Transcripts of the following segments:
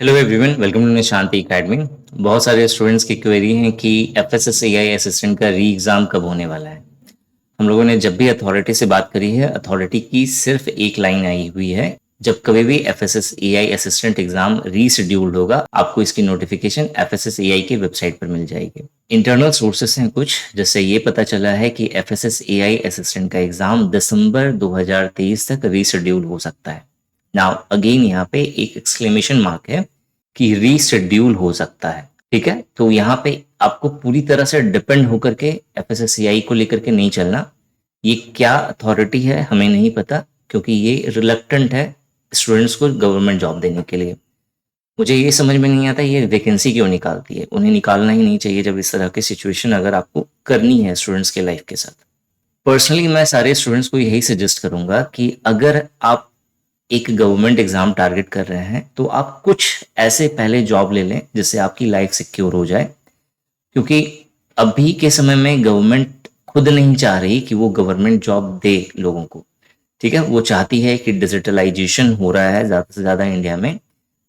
Hello everyone, welcome to Nishanti academy. बहुत सारे students की क्वेरी है कि एफएसएसएआई असिस्टेंट का री एग्ज़ाम कब होने वाला है। हम लोगों ने जब भी अथॉरिटी से बात करी है, अथॉरिटी की सिर्फ एक लाइन आई हुई है, जब कभी भी एफएसएसएआई असिस्टेंट एग्ज़ाम रीशेड्यूल्ड होगा, आपको इसकी नोटिफिकेशन एफएसएसएआई की वेबसाइट पर मिल जाएगी। इंटरनल सोर्सेस हैं कुछ, जिससे ये पता चला है कि एफएसएसएआई असिस्टेंट का एग्ज़ाम दिसंबर 2023 तक रीशेड्यूल हो सकता है। नाउ अगेन यहाँ पे एक एक्सक्लेमेशन मार्क है कि रीशेड्यूल हो सकता है। ठीक है, तो यहाँ पे आपको पूरी तरह से डिपेंड होकर के एफएसएससीआई को लेकर के नहीं चलना। ये क्या अथॉरिटी है हमें नहीं पता, क्योंकि ये रिलक्टेंट है स्टूडेंट्स को गवर्नमेंट जॉब देने के लिए। मुझे ये समझ में नहीं आता ये वैकेंसी क्यों निकालती है। उन्हें निकालना ही नहीं चाहिए जब इस तरह की सिचुएशन अगर आपको करनी है स्टूडेंट्स के लाइफ के साथ। पर्सनली मैं सारे स्टूडेंट्स को यही सजेस्ट करूंगा कि अगर आप एक गवर्नमेंट एग्जाम टारगेट कर रहे हैं तो आप कुछ ऐसे पहले जॉब ले लें जिससे आपकी लाइफ सिक्योर हो जाए, क्योंकि अभी के समय में गवर्नमेंट खुद नहीं चाह रही कि वो गवर्नमेंट जॉब दे लोगों को। ठीक है, वो चाहती है कि डिजिटलाइजेशन हो रहा है ज़्यादा से ज़्यादा इंडिया में,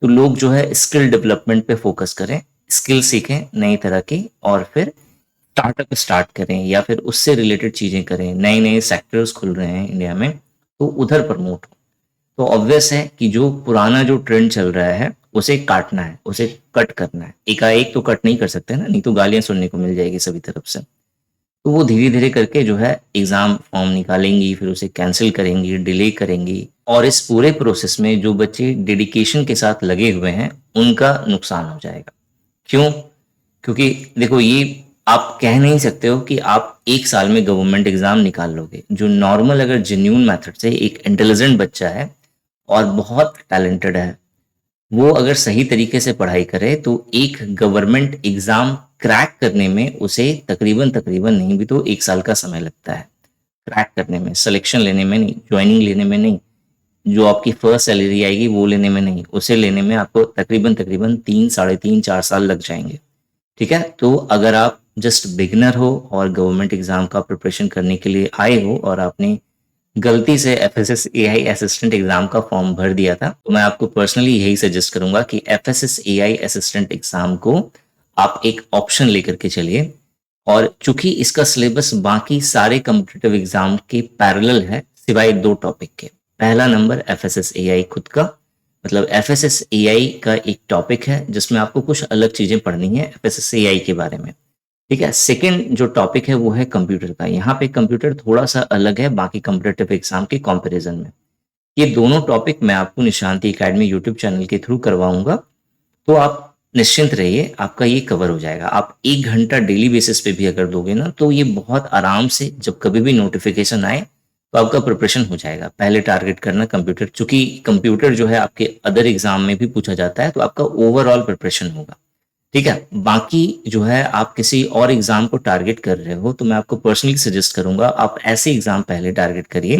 तो लोग जो है स्किल डेवलपमेंट पे फोकस करें, स्किल सीखें नई तरह की, और फिर स्टार्टअप स्टार्ट करें या फिर उससे रिलेटेड चीज़ें करें। नए नए सेक्टर्स खुल रहे हैं इंडिया में, तो उधर प्रमोट। तो ऑब्वियस है कि जो पुराना जो ट्रेंड चल रहा है उसे काटना है, उसे कट करना है। एकाएक तो कट नहीं कर सकते ना, नहीं तो गालियां सुनने को मिल जाएगी सभी तरफ से। तो वो धीरे धीरे करके जो है एग्जाम फॉर्म निकालेंगी, फिर उसे कैंसिल करेंगी, डिले करेंगी, और इस पूरे प्रोसेस में जो बच्चे डेडिकेशन के साथ लगे हुए हैं उनका नुकसान हो जाएगा। क्यों? क्योंकि देखो, ये आप कह नहीं सकते हो कि आप एक साल में गवर्नमेंट एग्जाम निकाल लोगे। जो नॉर्मल अगर जेन्यून मेथड से एक इंटेलिजेंट बच्चा है और बहुत टैलेंटेड है, वो अगर सही तरीके से पढ़ाई करे तो एक गवर्नमेंट एग्जाम क्रैक करने में उसे तकरीबन तकरीबन नहीं भी तो एक साल का समय लगता है। क्रैक करने में, सिलेक्शन लेने में नहीं, ज्वाइनिंग लेने में नहीं, जो आपकी फर्स्ट सैलरी आएगी वो लेने में नहीं, उसे लेने में आपको तकरीबन तकरीबन 3, साढ़े 3, 4 साल लग जाएंगे। ठीक है, तो अगर आप जस्ट बिगनर हो और गवर्नमेंट एग्जाम का प्रिपरेशन करने के लिए आए हो और आपने गलती से एफएसएसएआई असिस्टेंट एग्जाम का फॉर्म भर दिया था, तो मैं आपको पर्सनली यही सजेस्ट करूंगा कि एफएसएसएआई असिस्टेंट एग्जाम को आप एक ऑप्शन लेकर के चलिए। और चूंकि इसका सिलेबस बाकी सारे कॉम्पिटिटिव एग्जाम के पैरेलल है सिवाय 2 टॉपिक के। पहला नंबर एफएसएसएआई खुद का, मतलब एफएसएसएआई का एक टॉपिक है जिसमें आपको कुछ अलग चीजें पढ़नी है एफएसएसएआई के बारे में। ठीक है, सेकंड जो टॉपिक है वो है कंप्यूटर का। यहाँ पे कंप्यूटर थोड़ा सा अलग है बाकी कॉम्पिटिटिव एग्जाम के कंपैरिजन में। ये दोनों टॉपिक मैं आपको निशांति एकेडमी यूट्यूब चैनल के थ्रू करवाऊंगा, तो आप निश्चिंत रहिए, आपका ये कवर हो जाएगा। आप 1 घंटा डेली बेसिस पे भी अगर दोगे ना, तो ये बहुत आराम से जब कभी भी नोटिफिकेशन आए तो आपका प्रिपरेशन हो जाएगा। पहले टारगेट करना कंप्यूटर, चूंकि कंप्यूटर जो है आपके अदर एग्जाम में भी पूछा जाता है, तो आपका ओवरऑल प्रिपरेशन होगा। ठीक है, बाकी जो है आप किसी और एग्जाम को टारगेट कर रहे हो तो मैं आपको पर्सनली सजेस्ट करूंगा आप ऐसे एग्जाम पहले टारगेट करिए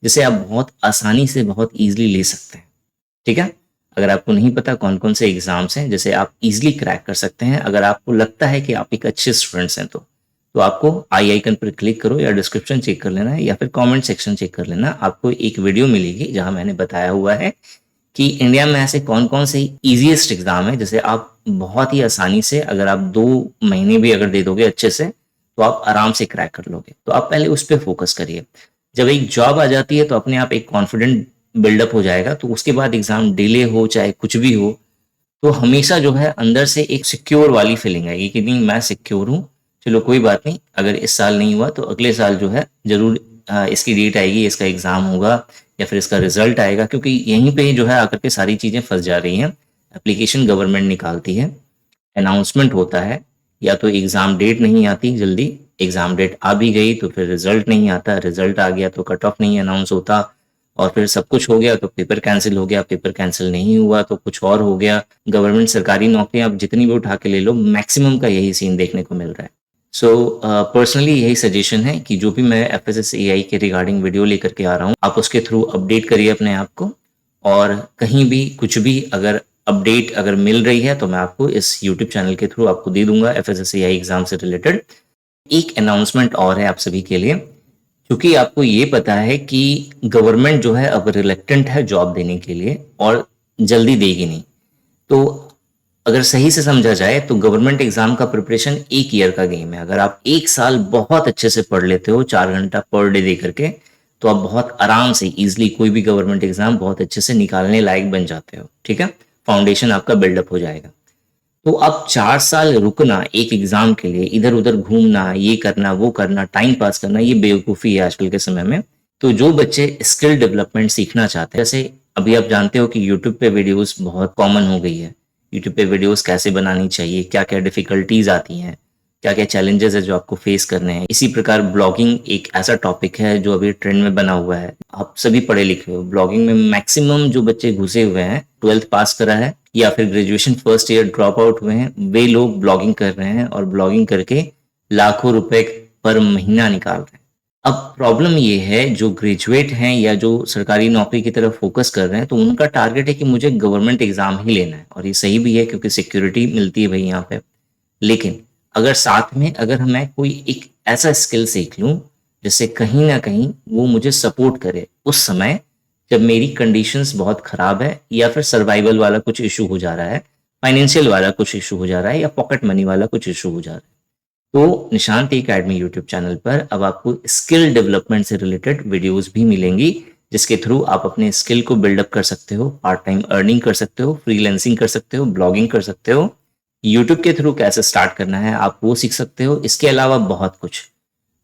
जिसे आप बहुत आसानी से, बहुत इजीली ले सकते हैं। ठीक है, अगर आपको नहीं पता कौन कौन से एग्जाम्स हैं जिसे आप इजीली क्रैक कर सकते हैं, अगर आपको लगता है कि आप एक अच्छे स्टूडेंट्स हैं, तो आपको आई आइकन पर क्लिक करो या डिस्क्रिप्शन चेक कर लेना है या फिर कमेंट सेक्शन चेक कर लेना। आपको एक वीडियो मिलेगी जहां मैंने बताया हुआ है कि इंडिया में ऐसे कौन कौन से इजीएस्ट एग्जाम है जिसे आप बहुत ही आसानी से, अगर आप 2 महीने भी अगर दे दोगे अच्छे से, तो आप आराम से क्रैक कर लोगे। तो आप पहले उस पर फोकस करिए। जब एक जॉब आ जाती है तो अपने आप एक कॉन्फिडेंट बिल्डअप हो जाएगा, तो उसके बाद एग्जाम डिले हो चाहे कुछ भी हो, तो हमेशा जो है अंदर से एक सिक्योर वाली फीलिंग आएगी कि नहीं, मैं सिक्योर हूँ, चलो कोई बात नहीं, अगर इस साल नहीं हुआ तो अगले साल जो है जरूर इसकी डेट आएगी, इसका एग्जाम होगा या फिर इसका रिजल्ट आएगा। क्योंकि यहीं पे जो है आकर के सारी चीजें फंस जा रही हैं। एप्लीकेशन गवर्नमेंट निकालती है, अनाउंसमेंट होता है, या तो एग्जाम डेट नहीं आती जल्दी, एग्जाम डेट आ भी गई तो फिर रिजल्ट नहीं आता, रिजल्ट आ गया तो कट ऑफ नहीं अनाउंस होता, और फिर सब कुछ हो गया तो पेपर कैंसिल हो गया, पेपर कैंसिल नहीं हुआ तो कुछ और हो गया। गवर्नमेंट सरकारी नौकरियां आप जितनी भी उठा के ले लो, मैक्सिमम का यही सीन देखने को मिल रहा है। सो पर्सनली यही सजेशन है कि जो भी मैं एफएसएसएआई के रिगार्डिंग वीडियो लेकर के आ रहा हूँ, आप उसके थ्रू अपडेट करिए अपने आप को, और कहीं भी कुछ भी अगर अपडेट अगर मिल रही है तो मैं आपको इस यूट्यूब चैनल के थ्रू आपको दे दूंगा एफएसएसएआई एग्जाम से रिलेटेड। एक अनाउंसमेंट और है आप सभी के लिए, क्योंकि आपको ये पता है कि गवर्नमेंट जो है अब रिलेक्टेंट है जॉब देने के लिए और जल्दी देगी नहीं। तो अगर सही से समझा जाए तो गवर्नमेंट एग्जाम का प्रिपरेशन 1 ईयर का गेम है। अगर आप 1 साल बहुत अच्छे से पढ़ लेते हो 4 घंटा पर डे दे करके, तो आप बहुत आराम से इजीली कोई भी गवर्नमेंट एग्जाम बहुत अच्छे से निकालने लायक बन जाते हो। ठीक है, फाउंडेशन आपका बिल्डअप हो जाएगा। तो अब 4 साल रुकना एक एग्जाम के लिए, इधर उधर घूमना, ये करना वो करना, टाइम पास करना, ये बेवकूफ़ी है आजकल के समय में। तो जो बच्चे स्किल डेवलपमेंट सीखना चाहते हैं, जैसे अभी आप जानते हो कि यूट्यूब पे वीडियोस बहुत कॉमन हो गई है। यूट्यूब पे वीडियोस कैसे बनानी चाहिए, क्या क्या डिफिकल्टीज आती हैं, क्या क्या चैलेंजेस है जो आपको फेस करने हैं। इसी प्रकार ब्लॉगिंग एक ऐसा टॉपिक है जो अभी ट्रेंड में बना हुआ है। आप सभी पढ़े लिखे हो, ब्लॉगिंग में मैक्सिमम जो बच्चे घुसे हुए हैं, 12th पास करा है या फिर graduation first year drop out हुए हैं, वे लोग ब्लॉगिंग कर रहे हैं और ब्लॉगिंग करके लाखों रुपए पर महीना निकाल रहे हैं। अब प्रॉब्लम ये है, जो ग्रेजुएट हैं या जो सरकारी नौकरी की तरफ फोकस कर रहे हैं, तो उनका टारगेट है कि मुझे गवर्नमेंट एग्जाम ही लेना है, और ये सही भी है क्योंकि सिक्योरिटी मिलती है भाई यहाँ पे। लेकिन अगर साथ में अगर मैं कोई एक ऐसा स्किल सीख लूं जिससे कहीं ना कहीं वो मुझे सपोर्ट करे उस समय जब मेरी कंडीशंस बहुत खराब है, या फिर सर्वाइवल वाला कुछ इशू हो जा रहा है, फाइनेंशियल वाला कुछ इशू हो जा रहा है, या पॉकेट मनी वाला कुछ इशू हो जा रहा है, तो निशांत एकेडमी यूट्यूब चैनल पर अब आपको स्किल डेवलपमेंट से रिलेटेड वीडियोस भी मिलेंगी, जिसके थ्रू आप अपने स्किल को बिल्डअप कर सकते हो, पार्ट टाइम अर्निंग कर सकते हो, फ्रीलांसिंग कर सकते हो, ब्लॉगिंग कर सकते हो, यूट्यूब के थ्रू कैसे स्टार्ट करना है आप वो सीख सकते हो। इसके अलावा बहुत कुछ।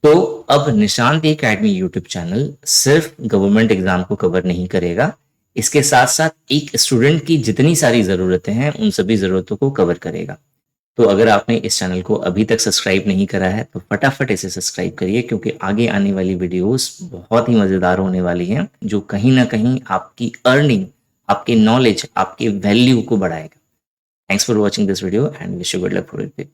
तो अब निशांत एकेडमी यूट्यूब चैनल सिर्फ गवर्नमेंट एग्जाम को कवर नहीं करेगा, इसके साथ साथ एक स्टूडेंट की जितनी सारी ज़रूरतें हैं उन सभी ज़रूरतों को कवर करेगा। तो अगर आपने इस चैनल को अभी तक सब्सक्राइब नहीं करा है तो फटाफट इसे सब्सक्राइब करिए, क्योंकि आगे आने वाली वीडियोस बहुत ही मज़ेदार होने वाली हैं, जो कहीं ना कहीं आपकी अर्निंग, आपके नॉलेज, आपके वैल्यू को बढ़ाएगा। Thanks for watching this video and wish you good luck for it.